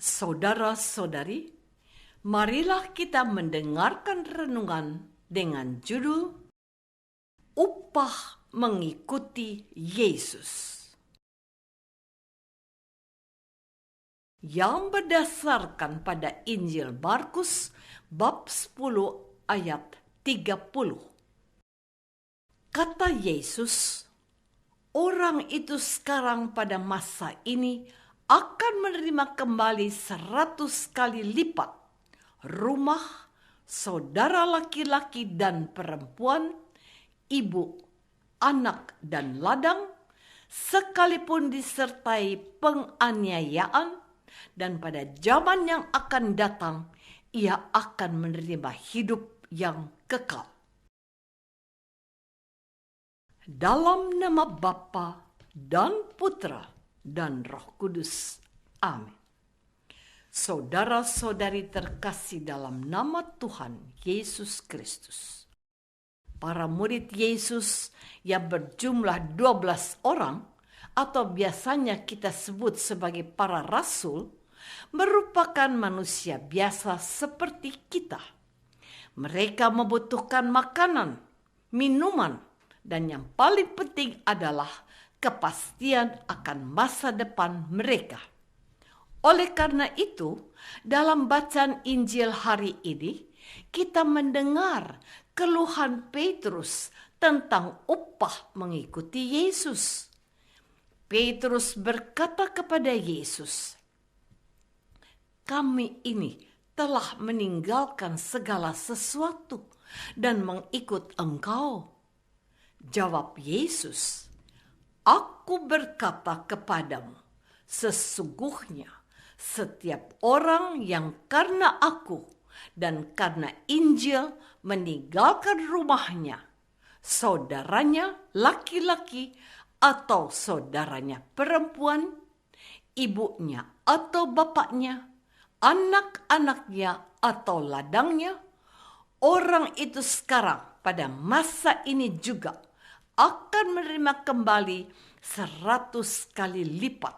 Saudara-saudari, marilah kita mendengarkan renungan dengan judul Upah Mengikuti Yesus, yang berdasarkan pada Injil Markus bab 10 ayat 30. Kata Yesus, orang itu sekarang pada masa ini akan menerima kembali 100 kali lipat rumah, saudara laki-laki dan perempuan, ibu, anak, dan ladang, sekalipun disertai penganiayaan, dan pada zaman yang akan datang, ia akan menerima hidup yang kekal. Dalam nama Bapa dan Putra dan Roh Kudus. Amin. Saudara-saudari terkasih dalam nama Tuhan Yesus Kristus. Para murid Yesus yang berjumlah 12 orang, atau biasanya kita sebut sebagai para rasul, merupakan manusia biasa seperti kita. Mereka membutuhkan makanan, minuman, dan yang paling penting adalah kepastian akan masa depan mereka. Oleh karena itu, dalam bacaan Injil hari ini, kita mendengar keluhan Petrus tentang upah mengikuti Yesus. Petrus berkata kepada Yesus, "Kami ini telah meninggalkan segala sesuatu dan mengikut Engkau." Jawab Yesus, "Aku berkata kepadamu, sesungguhnya setiap orang yang karena aku dan karena Injil meninggalkan rumahnya, saudaranya laki-laki atau saudaranya perempuan, ibunya atau bapaknya, anak-anaknya atau ladangnya, orang itu sekarang pada masa ini juga akan menerima kembali 100 kali lipat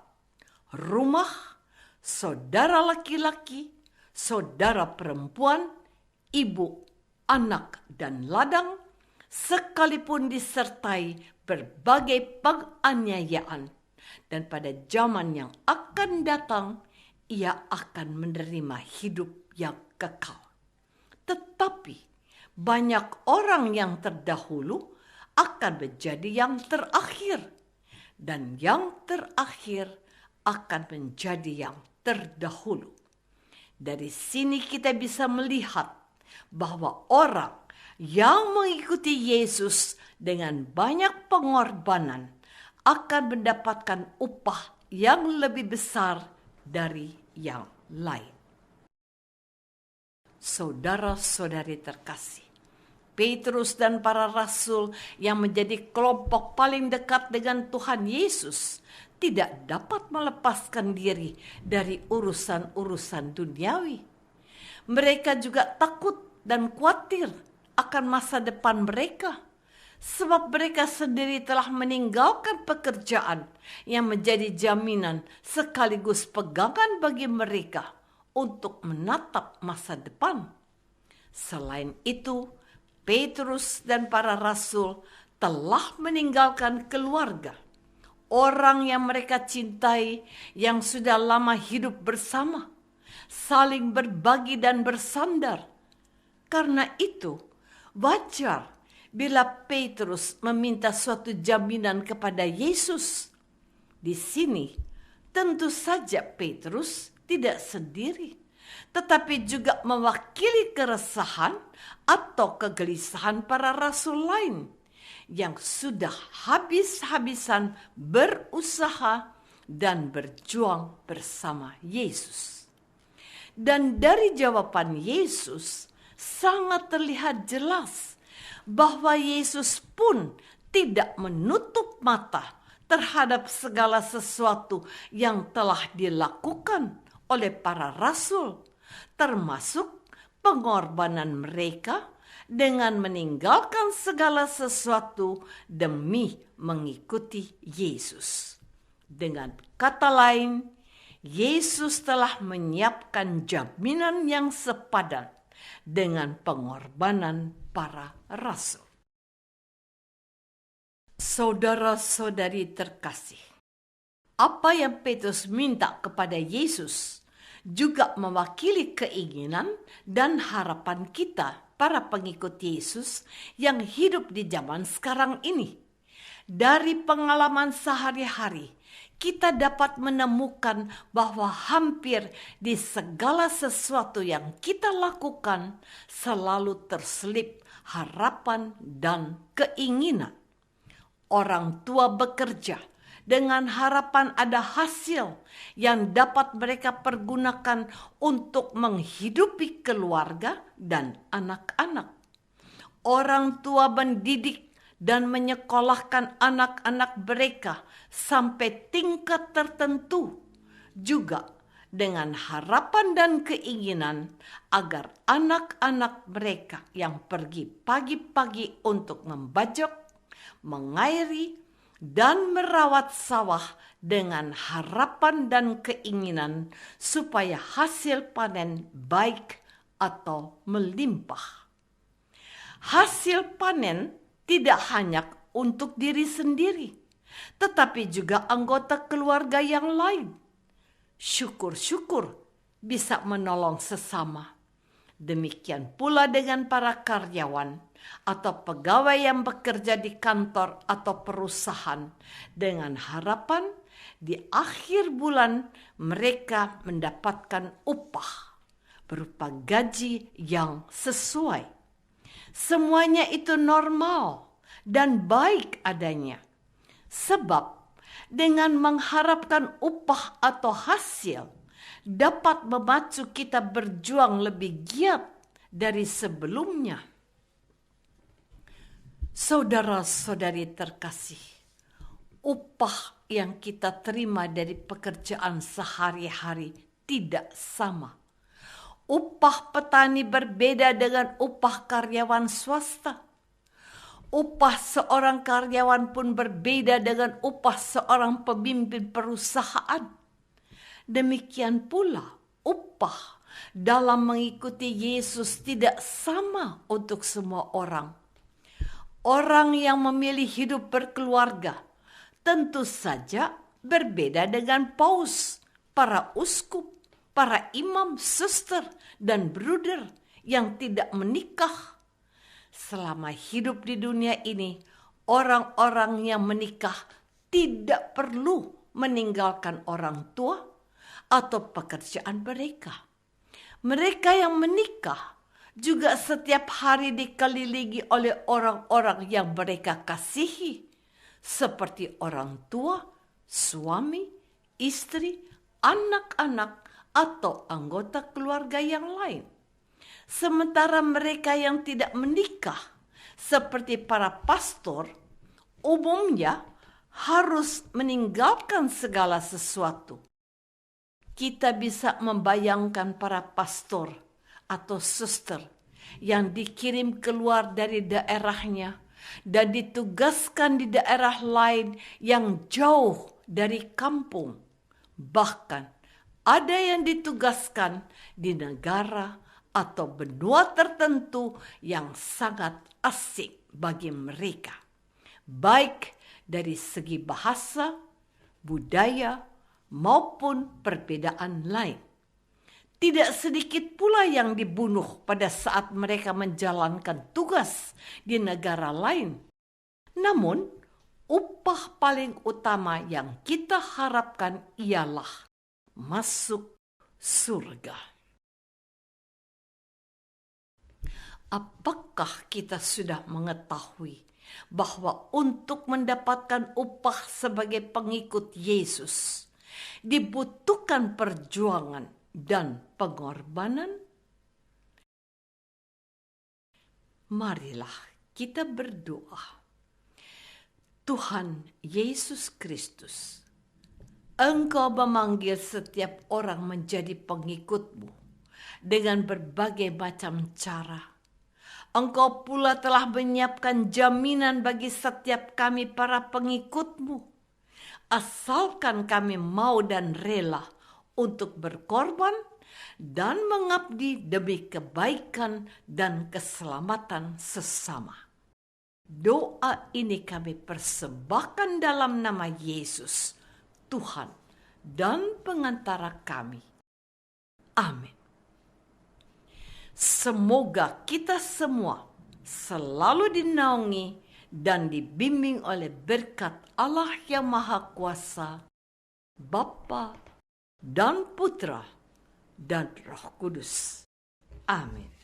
rumah, saudara laki-laki, saudara perempuan, ibu, anak, dan ladang, sekalipun disertai berbagai penganiayaan, dan pada zaman yang akan datang ia akan menerima hidup yang kekal. Tetapi banyak orang yang terdahulu akan menjadi yang terakhir, dan yang terakhir akan menjadi yang terdahulu. Dari sini kita bisa melihat bahwa orang yang mengikuti Yesus dengan banyak pengorbanan akan mendapatkan upah yang lebih besar dari yang lain. Saudara-saudari terkasih, Petrus dan para rasul yang menjadi kelompok paling dekat dengan Tuhan Yesus tidak dapat melepaskan diri dari urusan-urusan duniawi. Mereka juga takut dan khawatir akan masa depan mereka, sebab mereka sendiri telah meninggalkan pekerjaan yang menjadi jaminan sekaligus pegangan bagi mereka untuk menatap masa depan. Selain itu, Petrus dan para rasul telah meninggalkan keluarga, orang yang mereka cintai, yang sudah lama hidup bersama, saling berbagi dan bersandar. Karena itu, wajar bila Petrus meminta suatu jaminan kepada Yesus. Di sini, tentu saja Petrus tidak sendiri, tetapi juga mewakili keresahan atau kegelisahan para rasul lain yang sudah habis-habisan berusaha dan berjuang bersama Yesus. Dan dari jawaban Yesus sangat terlihat jelas bahwa Yesus pun tidak menutup mata terhadap segala sesuatu yang telah dilakukan oleh para rasul, termasuk pengorbanan mereka dengan meninggalkan segala sesuatu demi mengikuti Yesus. Dengan kata lain, Yesus telah menyiapkan jaminan yang sepadan dengan pengorbanan para rasul. Saudara-saudari terkasih, apa yang Petrus minta kepada Yesus juga mewakili keinginan dan harapan kita, para pengikut Yesus yang hidup di zaman sekarang ini. Dari pengalaman sehari-hari, kita dapat menemukan bahwa hampir di segala sesuatu yang kita lakukan selalu terselip harapan dan keinginan. Orang tua bekerja dengan harapan ada hasil yang dapat mereka pergunakan untuk menghidupi keluarga dan anak-anak. Orang tua mendidik dan menyekolahkan anak-anak mereka sampai tingkat tertentu, juga dengan harapan dan keinginan agar anak-anak mereka yang pergi pagi-pagi untuk membajak, mengairi, dan merawat sawah dengan harapan dan keinginan supaya hasil panen baik atau melimpah. Hasil panen tidak hanya untuk diri sendiri, tetapi juga anggota keluarga yang lain. Syukur-syukur bisa menolong sesama. Demikian pula dengan para karyawan atau pegawai yang bekerja di kantor atau perusahaan, dengan harapan di akhir bulan mereka mendapatkan upah berupa gaji yang sesuai. Semuanya itu normal dan baik adanya, sebab dengan mengharapkan upah atau hasil dapat memacu kita berjuang lebih giat dari sebelumnya. Saudara-saudari terkasih, upah yang kita terima dari pekerjaan sehari-hari tidak sama. Upah petani berbeda dengan upah karyawan swasta. Upah seorang karyawan pun berbeda dengan upah seorang pemimpin perusahaan. Demikian pula upah dalam mengikuti Yesus tidak sama untuk semua orang. Orang yang memilih hidup berkeluarga tentu saja berbeda dengan paus, para uskup, para imam, suster, dan bruder yang tidak menikah. Selama hidup di dunia ini, orang-orang yang menikah tidak perlu meninggalkan orang tua atau pekerjaan mereka. Mereka yang menikah juga setiap hari dikelilingi oleh orang-orang yang mereka kasihi, seperti orang tua, suami, istri, anak-anak, atau anggota keluarga yang lain. Sementara mereka yang tidak menikah, seperti para pastor, umumnya harus meninggalkan segala sesuatu. Kita bisa membayangkan para pastor atau suster yang dikirim keluar dari daerahnya dan ditugaskan di daerah lain yang jauh dari kampung. Bahkan ada yang ditugaskan di negara atau benua tertentu yang sangat asing bagi mereka, baik dari segi bahasa, budaya, maupun perbedaan lain. Tidak sedikit pula yang dibunuh pada saat mereka menjalankan tugas di negara lain. Namun, upah paling utama yang kita harapkan ialah masuk surga. Apakah kita sudah mengetahui bahwa untuk mendapatkan upah sebagai pengikut Yesus dibutuhkan perjuangan dan pengorbanan? Marilah kita berdoa. Tuhan Yesus Kristus, Engkau memanggil setiap orang menjadi pengikut-Mu dengan berbagai macam cara. Engkau pula telah menyiapkan jaminan bagi setiap kami para pengikut-Mu. Asalkan kami mau dan rela untuk berkorban dan mengabdi demi kebaikan dan keselamatan sesama. Doa ini kami persembahkan dalam nama Yesus, Tuhan dan pengantara kami. Amin. Semoga kita semua selalu dinaungi dan dibimbing oleh berkat Allah yang Maha Kuasa, Bapa dan Putra dan Roh Kudus. Amin.